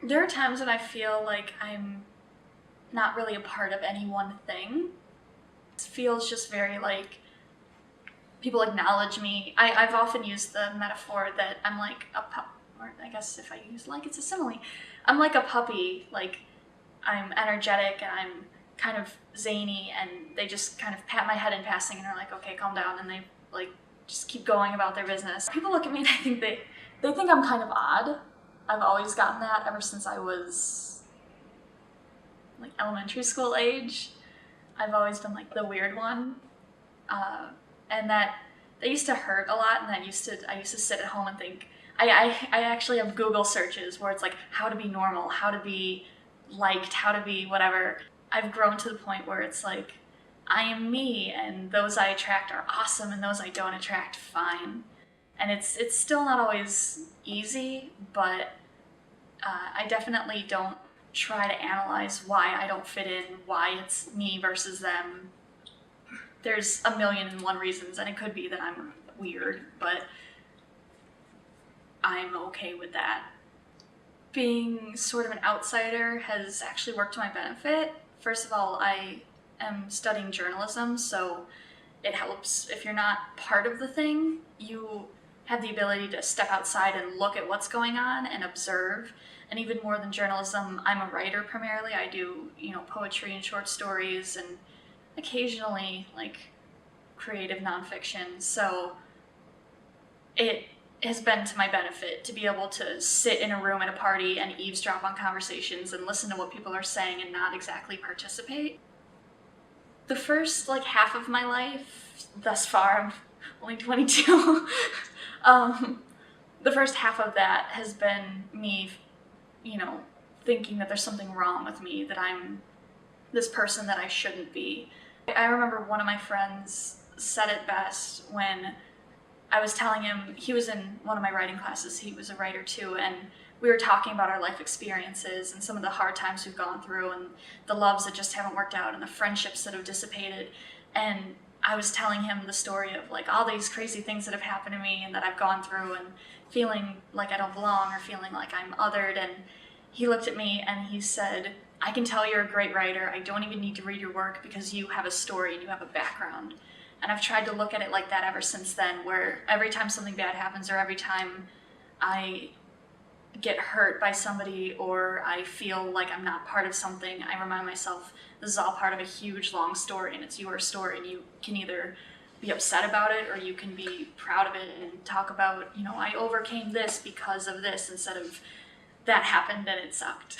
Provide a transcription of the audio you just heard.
There are times when I feel like I'm not really a part of any one thing. It feels just very like people acknowledge me. I've often used the metaphor that I'm like a pup, or I guess if I use like it's a simile. I'm like a puppy, like I'm energetic and I'm kind of zany, and they just kind of pat my head in passing and are like, okay, calm down, and they like just keep going about their business. People look at me and I think they think I'm kind of odd. I've always gotten that ever since I was like elementary school age. I've always been like the weird one, and that used to hurt a lot. And I used to sit at home and think. I actually have Google searches where it's like how to be normal, how to be liked, how to be whatever. I've grown to the point where it's like I am me, and those I attract are awesome, and those I don't attract, fine. And it's still not always easy, but I definitely don't try to analyze why I don't fit in, why it's me versus them. There's a million and one reasons, and it could be that I'm weird, but I'm okay with that. Being sort of an outsider has actually worked to my benefit. First of all, I am studying journalism, so it helps if you're not part of the thing. You have the ability to step outside and look at what's going on and observe. And even more than journalism, I'm a writer primarily. I do, poetry and short stories and occasionally like creative nonfiction. So it has been to my benefit to be able to sit in a room at a party and eavesdrop on conversations and listen to what people are saying and not exactly participate. The first like half of my life thus far, I'm only 22, the first half of that has been me, thinking that there's something wrong with me, that I'm this person that I shouldn't be. I remember one of my friends said it best when I was telling him, he was in one of my writing classes, he was a writer too, and we were talking about our life experiences and some of the hard times we've gone through and the loves that just haven't worked out and the friendships that have dissipated. And I was telling him the story of like all these crazy things that have happened to me and that I've gone through, and feeling like I don't belong or feeling like I'm othered. And he looked at me and he said, I can tell you're a great writer. I don't even need to read your work because you have a story and you have a background. And I've tried to look at it like that ever since then, where every time something bad happens or every time I get hurt by somebody or I feel like I'm not part of something, I remind myself this is all part of a huge long story, and it's your story, and you can either be upset about it or you can be proud of it and talk about, I overcame this because of this, instead of that happened and it sucked.